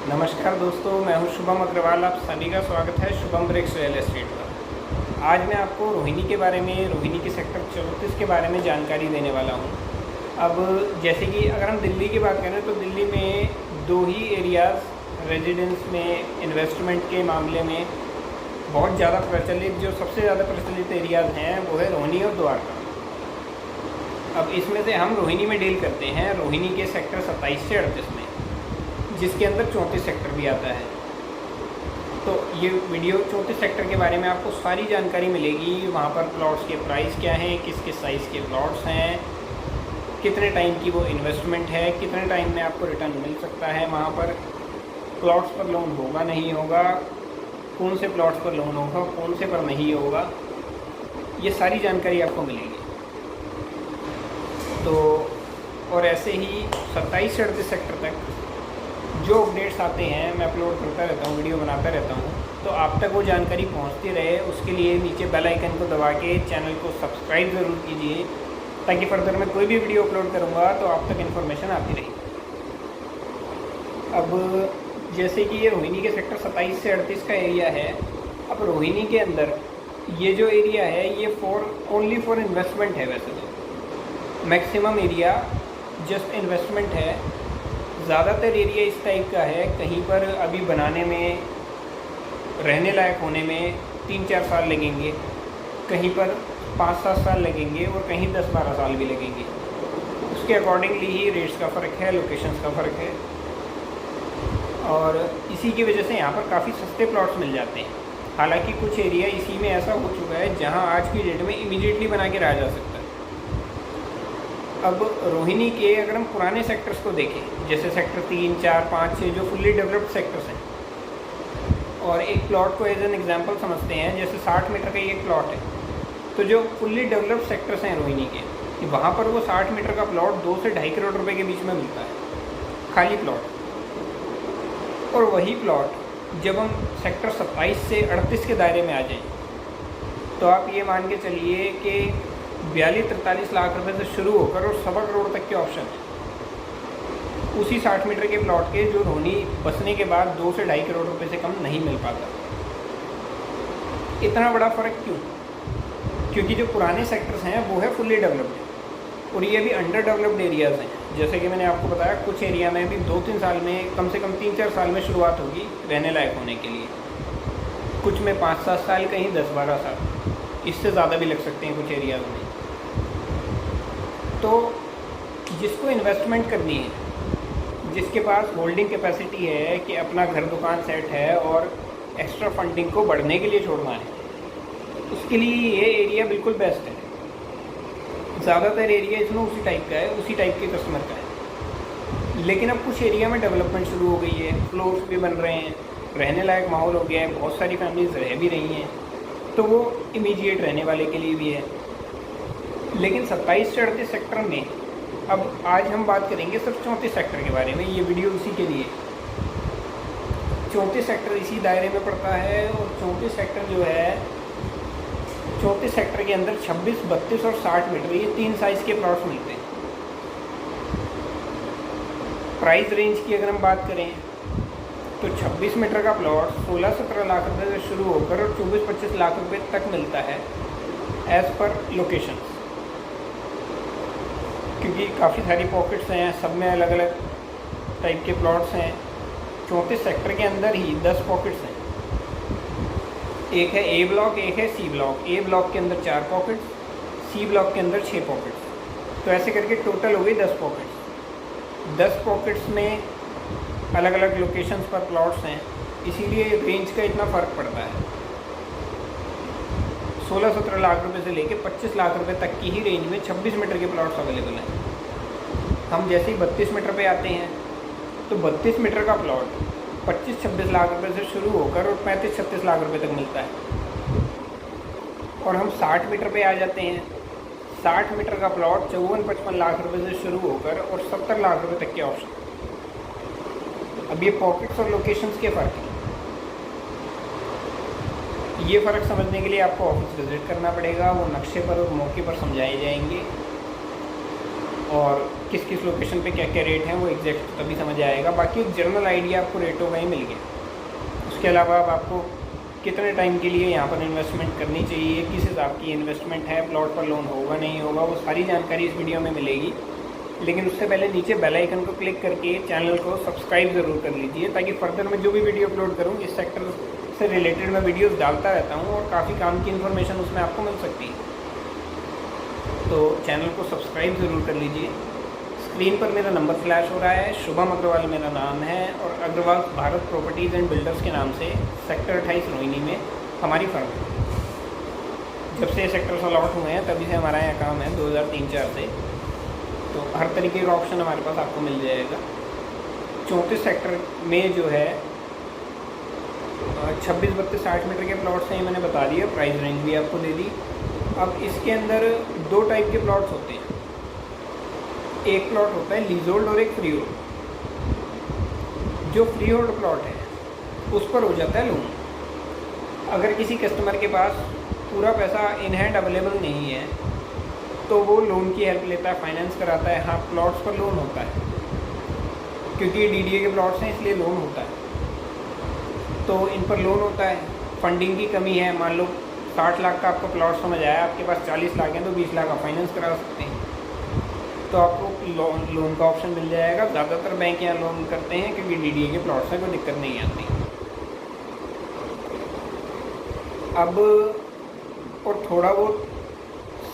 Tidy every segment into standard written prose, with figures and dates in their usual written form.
नमस्कार दोस्तों, मैं हूं शुभम अग्रवाल। आप सभी का स्वागत है शुभम ब्रिक्स रियल एस्टेट पर। आज मैं आपको रोहिणी के बारे में, रोहिणी के सेक्टर 34 के बारे में जानकारी देने वाला हूं। अब जैसे कि अगर हम दिल्ली की बात करें तो दिल्ली में दो ही एरियाज़ रेजिडेंस में इन्वेस्टमेंट के मामले में बहुत ज़्यादा प्रचलित, जो सबसे ज़्यादा प्रचलित एरियाज़ हैं वो है रोहिणी और द्वारका। अब इसमें से हम रोहिणी में डील करते हैं, रोहिणी के सेक्टर 27 से 38 में, जिसके अंदर 34 सेक्टर भी आता है। तो ये वीडियो 34 सेक्टर के बारे में आपको सारी जानकारी मिलेगी। वहाँ पर प्लॉट्स के प्राइस क्या हैं, किस किस साइज़ के प्लॉट्स हैं, कितने टाइम की वो इन्वेस्टमेंट है, कितने टाइम में आपको रिटर्न मिल सकता है, वहाँ पर प्लॉट्स पर लोन होगा नहीं होगा, कौन से प्लॉट्स पर लोन होगा, कौन से पर नहीं होगा, ये सारी जानकारी आपको मिलेगी। तो और ऐसे ही 27 से 38 सेक्टर तक जो अपडेट्स आते हैं मैं अपलोड करता रहता हूँ, वीडियो बनाता रहता हूँ, तो आप तक वो जानकारी पहुँचती रहे। उसके लिए नीचे बेल आइकन को दबा के चैनल को सब्सक्राइब ज़रूर कीजिए, ताकि फर्दर मैं कोई भी वीडियो अपलोड करूँगा तो आप तक इन्फॉर्मेशन आती रहेगी। अब जैसे कि ये रोहिणी के सेक्टर 27 से 38 का एरिया है। अब रोहिणी के अंदर ये जो एरिया है ये ओनली फॉर इन्वेस्टमेंट है। वैसे तो मैक्सिमम एरिया जस्ट इन्वेस्टमेंट है। ज़्यादातर एरिया इस टाइप का है, कहीं पर अभी बनाने में, रहने लायक होने में 3-4 साल लगेंगे, कहीं पर 5-7 साल लगेंगे और कहीं 10-12 साल भी लगेंगे। उसके अकॉर्डिंगली ही रेट्स का फ़र्क है, लोकेशंस का फ़र्क है, और इसी की वजह से यहाँ पर काफ़ी सस्ते प्लॉट्स मिल जाते हैं। हालांकि कुछ एरिया इसी में ऐसा हो चुका है जहाँ आज की डेट में इमीडिएटली बना के रहा जा सकता है। अब रोहिणी के अगर हम पुराने सेक्टर्स को देखें, जैसे सेक्टर 3, 4, 5, 6 जो फुल्ली डेवलप्ड सेक्टर्स हैं, और एक प्लॉट को एज एन एग्जांपल समझते हैं, जैसे 60 मीटर का एक प्लॉट है, तो जो फुल्ली डेवलप्ड सेक्टर्स हैं रोहिणी के, वहाँ पर वो 60 मीटर का प्लॉट 2 से 2.5 करोड़ रुपए के बीच में मिलता है, खाली प्लॉट। और वही प्लॉट जब हम सेक्टर 27 से 38 के दायरे में आ जाएं, तो आप ये मान के चलिए कि 42-43 लाख रुपए से शुरू होकर और 1.25 करोड़ तक के ऑप्शन है उसी 60 मीटर के प्लॉट के, जो रोहिणी बसने के बाद 2 से 2.5 करोड़ रुपए से कम नहीं मिल पाता। इतना बड़ा फ़र्क क्यों? क्योंकि जो पुराने सेक्टर्स हैं वो है फुल्ली डेवलप्ड, और ये भी अंडर डेवलप्ड एरियाज़ हैं। जैसे कि मैंने आपको बताया, कुछ एरिया में भी 2-3 साल में, कम से कम 3-4 साल में शुरुआत होगी रहने लायक होने के लिए, कुछ में 5-7 साल, कहीं 10-12 साल, इससे ज़्यादा भी लग सकते हैं कुछ एरियाज़ में। तो जिसको इन्वेस्टमेंट करनी है, जिसके पास होल्डिंग कैपेसिटी है कि अपना घर दुकान सेट है और एक्स्ट्रा फंडिंग को बढ़ने के लिए छोड़ना है, उसके लिए ये एरिया बिल्कुल बेस्ट है। ज़्यादातर एरिया इसमें उसी टाइप का है, उसी टाइप के कस्टमर का है। लेकिन अब कुछ एरिया में डेवलपमेंट शुरू हो गई है, फ्लोर्स भी बन रहे हैं, रहने लायक माहौल हो गया है, बहुत सारी फैमिलीज रह भी रही हैं, तो वो इमीडिएट रहने वाले के लिए भी है। लेकिन 27 से 38 सेक्टर में अब आज हम बात करेंगे सिर्फ 34 सेक्टर के बारे में। ये वीडियो उसी के लिए, 34 सेक्टर इसी दायरे में पड़ता है। और 34 सेक्टर जो है, 34 सेक्टर के अंदर 26, 32 और 60 मीटर, ये 3 साइज़ के प्लॉट्स मिलते हैं। प्राइस रेंज की अगर हम बात करें तो 26 मीटर का प्लॉट 16-17 लाख रुपए से शुरू होकर और 24-25 लाख रुपए तक मिलता है, एज़ पर लोकेशन। क्योंकि काफ़ी सारी पॉकेट्स हैं, सब में अलग अलग टाइप के प्लॉट्स हैं। 34 सेक्टर के अंदर ही 10 पॉकेट्स हैं। एक है ए ब्लॉक, एक है सी ब्लॉक। ए ब्लॉक के अंदर 4 पॉकेट्स, सी ब्लॉक के अंदर 6 पॉकेट्स। तो ऐसे करके टोटल हो गई 10 पॉकेट्स। 10 पॉकेट्स में अलग अलग लोकेशंस पर प्लॉट्स हैं, इसीलिए रेंज का इतना फ़र्क पड़ता है। 16-17 लाख रुपए से लेके 25 लाख रुपए तक की ही रेंज में 26 मीटर के प्लॉट्स अवेलेबल हैं। हम जैसे ही 32 मीटर पे आते हैं तो 32 मीटर का प्लॉट 25-26 लाख रुपए से शुरू होकर और 35-36 लाख रुपए तक मिलता है। और हम 60 मीटर पे आ जाते हैं, 60 मीटर का प्लॉट 54-55 लाख रुपए से शुरू होकर और 70 लाख रुपए तक के ऑप्शन। अब ये पॉकेट्स और लोकेशंस के फ़र्क हैं। ये फ़र्क समझने के लिए आपको ऑफिस विज़िट करना पड़ेगा, वो नक्शे पर और मौके पर समझाए जाएंगे। और किस किस लोकेशन पे क्या क्या रेट हैं वो एग्जैक्ट तभी समझ आएगा। बाकी एक जनरल आइडिया आपको रेटों का ही मिल गया। उसके अलावा अब आपको कितने टाइम के लिए यहाँ पर इन्वेस्टमेंट करनी चाहिए, किस हिसाब की इन्वेस्टमेंट है, प्लॉट पर लोन होगा नहीं होगा, वो सारी जानकारी इस वीडियो में मिलेगी। लेकिन उससे पहले नीचे बेल आइकन को क्लिक करके चैनल को सब्सक्राइब ज़रूर कर लीजिए, ताकि फर्दर मैं जो भी वीडियो अपलोड करूँ इस सेक्टर से रिलेटेड मैं वीडियोस डालता रहता हूँ और काफ़ी काम की इन्फॉर्मेशन उसमें आपको मिल सकती है। तो चैनल को सब्सक्राइब ज़रूर कर लीजिए। स्क्रीन पर मेरा नंबर फ्लैश हो रहा है, शुभम अग्रवाल मेरा नाम है और Agarwal Bharat properties and builders के नाम से सेक्टर 28 रोहिणी में हमारी फर्म है। जब से सेक्टर्स अलॉट हुए हैं तभी से हमारा यहाँ काम है 2003-04 से। तो हर तरीके का ऑप्शन हमारे पास आपको मिल जाएगा। 34 सेक्टर में जो है 26, 32, 60 मीटर के प्लॉट्स हैं, मैंने बता दिया, प्राइस रेंज भी आपको दे दी। अब इसके अंदर दो टाइप के प्लॉट्स होते हैं। एक प्लॉट होता है लीज होल्ड और एक फ्री होल्ड। जो फ्री होल्ड प्लॉट है उस पर हो जाता है लोन। अगर किसी कस्टमर के पास पूरा पैसा इन हैंड अवेलेबल नहीं है तो वो लोन की हेल्प लेता है, फाइनेंस कराता है। हाँ, प्लॉट्स पर लोन होता है क्योंकि ये DDA के प्लॉट्स हैं इसलिए लोन होता है। तो इन पर लोन होता है। फंडिंग की कमी है, मान लो 60 लाख का आपका प्लॉट समझ आया, आपके पास 40 लाख हैं तो 20 लाख आप फाइनेंस करा सकते हैं। तो आपको लोन का ऑप्शन मिल जाएगा। ज़्यादातर बैंक यहाँ लोन करते हैं क्योंकि DDA के प्लॉट्स में कोई दिक्कत नहीं आती। अब और थोड़ा बहुत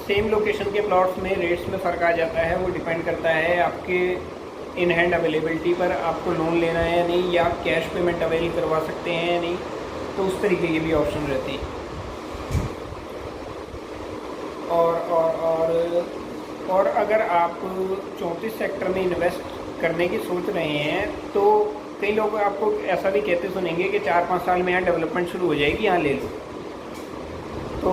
सेम लोकेशन के प्लॉट्स में रेट्स में फ़र्क आ जाता है। वो डिपेंड करता है आपके इन हैंड अवेलेबिलिटी पर, आपको लोन लेना है या नहीं, या आप कैश पेमेंट अवेल करवा सकते हैं या नहीं। तो उस तरीके के भी ऑप्शन रहते हैं। और अगर आप 34 सेक्टर में इन्वेस्ट करने की सोच रहे हैं तो कई लोग आपको ऐसा भी कहते सुनेंगे कि 4-5 साल में यहाँ डेवलपमेंट शुरू हो जाएगी, यहाँ ले लो। तो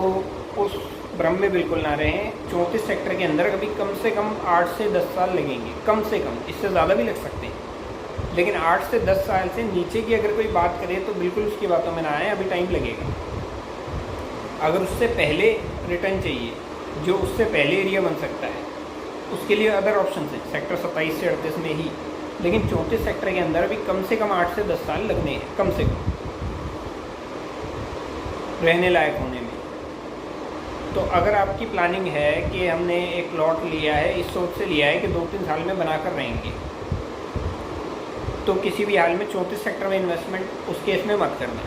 उस भ्रम में बिल्कुल ना रहें। 34 सेक्टर के अंदर कभी कम से कम 8 से 10 साल लगेंगे, कम से कम, इससे ज़्यादा भी लग सकते हैं। लेकिन 8 से 10 साल से नीचे की अगर कोई बात करे तो बिल्कुल उसकी बातों में ना आए, अभी टाइम लगेगा। अगर उससे पहले रिटर्न चाहिए, जो उससे पहले एरिया बन सकता है, उसके लिए अदर ऑप्शन हैं सेक्टर 27 से 38 में ही। लेकिन 34 सेक्टर के अंदर भी कम से कम 8 से 10 साल लगने हैं, कम से कम रहने लायक होने में। तो अगर आपकी प्लानिंग है कि हमने एक प्लॉट लिया है, इस सोच से लिया है कि 2-3 साल में बना कर रहेंगे, तो किसी भी हाल में 34 सेक्टर में इन्वेस्टमेंट उस केस में मत करना।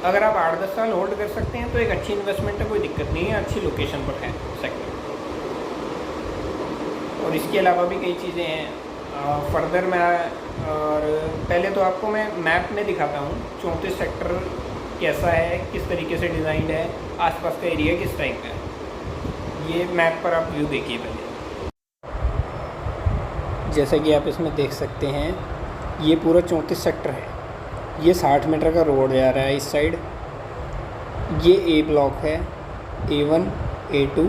अगर आप 8-10 साल होल्ड कर सकते हैं तो एक अच्छी इन्वेस्टमेंट है, कोई दिक्कत नहीं है, अच्छी लोकेशन पर है सेक्टर। और इसके अलावा भी कई चीज़ें हैं फर्दर मैं, और पहले तो आपको मैं मैप में दिखाता हूँ 34 सेक्टर कैसा है, किस तरीके से डिज़ाइंड है, आसपास का एरिया किस टाइप का है। ये मैप पर आप व्यू देखिए पहले। जैसा कि आप इसमें देख सकते हैं, ये पूरा 34 सेक्टर है। ये 60 मीटर का रोड जा रहा है इस साइड। ये A ब्लॉक है, A1, A2,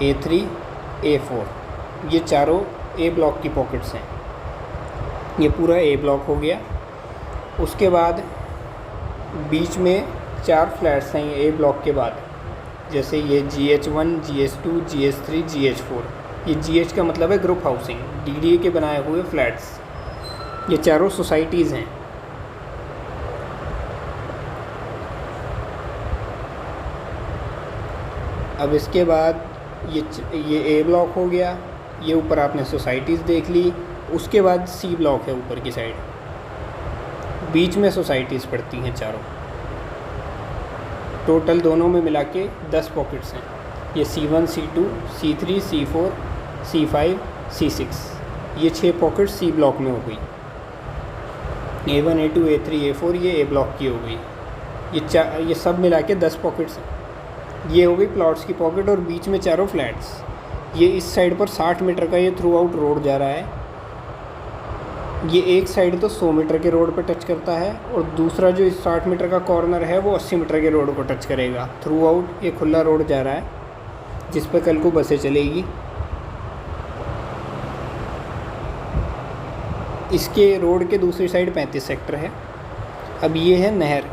A3, A4। ये चारों A ब्लॉक की पॉकेट्स हैं। ये पूरा A ब्लॉक हो गया। उसके बाद बीच में 4 फ्लैट्स हैं A ब्लॉक के बाद, जैसे ये GH1, GH2, GH3, GH4। ये GH का मतलब है ग्रुप हाउसिंग, DDA के बनाए हुए फ्लैट्स। ये चारों सोसाइटीज़ हैं। अब इसके बाद ये A ब्लॉक हो गया। ये ऊपर आपने सोसाइटीज़ देख ली। उसके बाद C ब्लॉक है ऊपर की साइड, बीच में सोसाइटीज़ पड़ती हैं चारों। टोटल दोनों में मिला के 10 पॉकेट्स हैं। ये C1, C2, C3, C4, C5, C6। ये 6 पॉकेट C ब्लॉक में हो गई। A1, A2, A3, A4 ये A ब्लॉक की हो गई। ये सब मिला के 10 पॉकेट्स हैं। ये हो गई प्लॉट्स की पॉकेट और बीच में चारों फ्लैट्स। ये इस साइड पर 60 मीटर का ये थ्रू आउट रोड जा रहा है। ये एक साइड तो 100 मीटर के रोड पर टच करता है और दूसरा जो इस 60 मीटर का कॉर्नर है वो 80 मीटर के रोड को टच करेगा। थ्रू आउट ये खुला रोड जा रहा है जिस पर कल को बसें चलेगी। इसके रोड के दूसरी साइड 35 सेक्टर है। अब ये है नहर,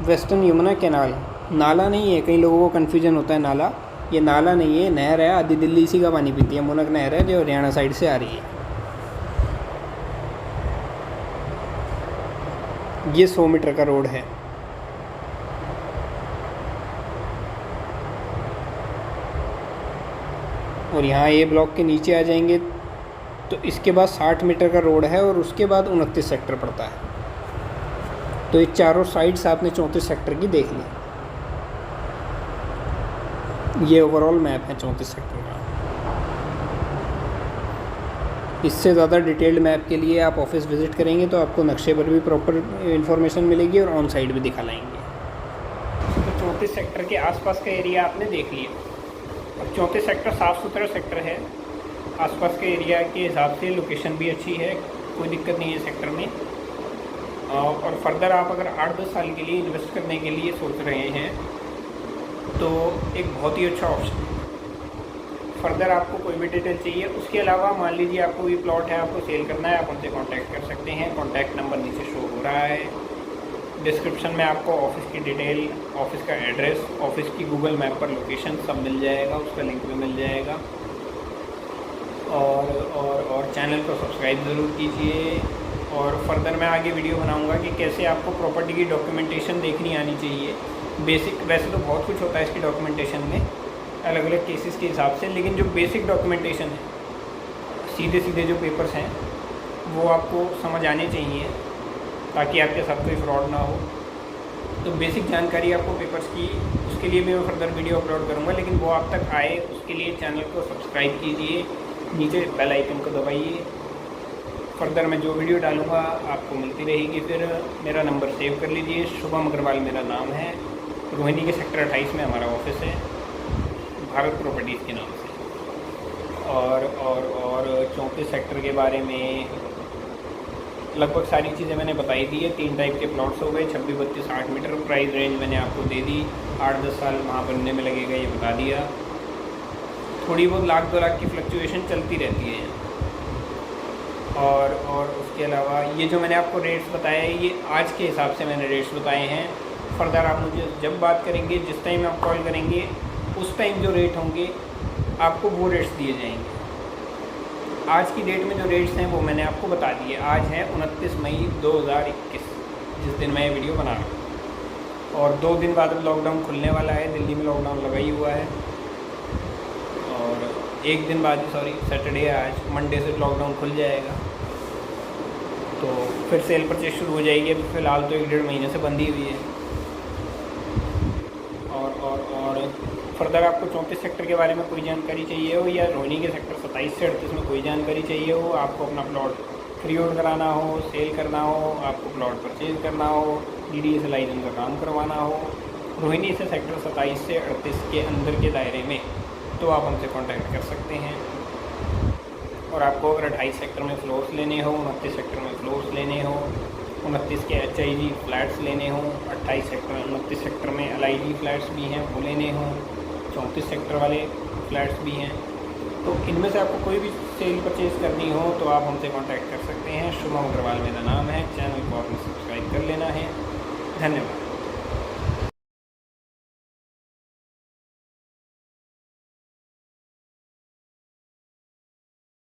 वेस्टर्न यमुना कैनाल। नाला नहीं है, कई लोगों को कन्फ्यूजन होता है नाला। ये नाला नहीं है, नहर है। आधी दिल्ली इसी का पानी पीती है। मुनक नहर है जो हरियाणा साइड से आ रही है। ये 100 मीटर का रोड है। और यहाँ ए ब्लॉक के नीचे आ जाएंगे तो इसके बाद 60 मीटर का रोड है और उसके बाद 29 सेक्टर पड़ता है। तो ये चारों साइड्स आपने 34 सेक्टर की देख ली। ये ओवरऑल मैप है 34 सेक्टर का। इससे ज़्यादा डिटेल्ड मैप के लिए आप ऑफिस विज़िट करेंगे तो आपको नक्शे पर भी प्रॉपर इन्फॉर्मेशन मिलेगी और ऑन साइड भी दिखा लाएंगे। तो 34 सेक्टर के आसपास का एरिया आपने देख लिया। और 34 सेक्टर साफ़ सुथरा सेक्टर है। आसपास के एरिया के हिसाब से लोकेशन भी अच्छी है, कोई दिक्कत नहीं है सेक्टर में। और फर्दर आप अगर 8-10 साल के लिए इन्वेस्ट करने के लिए सोच रहे हैं तो एक बहुत ही अच्छा ऑप्शन है। फर्दर आपको कोई भी डिटेल चाहिए, उसके अलावा मान लीजिए आपको ये प्लॉट है, आपको सेल करना है, आप उनसे कांटेक्ट कर सकते हैं। कांटेक्ट नंबर नीचे शो हो रहा है। डिस्क्रिप्शन में आपको ऑफिस की डिटेल, ऑफिस का एड्रेस, ऑफिस की गूगल मैप पर लोकेशन सब मिल जाएगा, उसका लिंक भी मिल जाएगा। और चैनल को सब्सक्राइब ज़रूर कीजिए। और फर्दर मैं आगे वीडियो बनाऊंगा कि कैसे आपको प्रॉपर्टी की डॉक्यूमेंटेशन देखनी आनी चाहिए। बेसिक वैसे तो बहुत कुछ होता है इसकी डॉक्यूमेंटेशन में, अलग अलग केसेस के हिसाब से, लेकिन जो बेसिक डॉक्यूमेंटेशन है, सीधे सीधे जो पेपर्स हैं, वो आपको समझ आने चाहिए ताकि आपके साथ कोई फ्रॉड ना हो। तो बेसिक जानकारी आपको पेपर्स की, उसके लिए भी मैं फर्दर वीडियो अपलोड करूँगा, लेकिन वो आप तक आए उसके लिए चैनल को सब्सक्राइब कीजिए, नीचे बेल आइकन को दबाइए। फर्दर मैं जो वीडियो डालूँगा आपको मिलती रहेगी। फिर मेरा नंबर सेव कर लीजिए, शुभम अग्रवाल मेरा नाम है। रोहिणी के सेक्टर 28 में हमारा ऑफिस है, भारत प्रॉपर्टीज़ के नाम से। और 34 सेक्टर के बारे में लगभग सारी चीज़ें मैंने बताई दी है। 3 टाइप के प्लॉट्स हो गए, 26, 32, 60 मीटर। प्राइस रेंज मैंने आपको दे दी। 8-10 साल वहाँ बनने में लगेगा ये बता दिया। थोड़ी बहुत 1-2 लाख की फ्लक्चुएशन चलती रहती है। और उसके अलावा ये जो मैंने आपको रेट्स बताए हैं, ये आज के हिसाब से मैंने रेट्स बताए हैं। फर्दर आप मुझे जब बात करेंगे, जिस टाइम आप कॉल करेंगे, उस टाइम जो रेट होंगे आपको वो रेट्स दिए जाएंगे। आज की डेट में जो रेट्स हैं वो मैंने आपको बता दिए। आज है 29 मई 2021, जिस दिन मैं ये वीडियो बना रहा हूँ। और 2 दिन बाद अब लॉकडाउन खुलने वाला है। दिल्ली में लॉकडाउन लगा ही हुआ है। और 1 दिन बाद, सैटरडे है आज, मंडे से लॉकडाउन खुल जाएगा। तो फिर सेल परचेज शुरू हो जाएगी। अभी फ़िलहाल तो 1-1.5 महीने से बंदी हुई है। और फर्दर आपको 34 सेक्टर के बारे में कोई जानकारी चाहिए हो, या रोहिणी के सेक्टर 27 से 38 में कोई जानकारी चाहिए हो, आपको अपना प्लॉट फ्री होल्ड कराना हो, सेल करना हो, आपको प्लॉट परचेज करना हो, DDA से लाइसेंस का काम करवाना हो, रोहिणी से सेक्टर 27 से 38 के अंदर के दायरे में, तो आप हमसे कॉन्टैक्ट कर सकते हैं। और आपको अगर 28 सेक्टर में फ्लोर्स लेने हो, 29 सेक्टर में फ्लोर्स लेने हो, 29 के HIG फ्लैट्स लेने हों, 28 सेक्टर में 29 सेक्टर में LIG फ्लैट्स भी हैं वो लेने हों, 34 सेक्टर वाले फ्लैट्स भी हैं, तो इनमें से आपको कोई भी सेल परचेज़ करनी हो तो आप हमसे कांटेक्ट कर सकते हैं। शुभम अग्रवाल मेरा नाम है। चैनल को आपने सब्सक्राइब कर लेना है। धन्यवाद।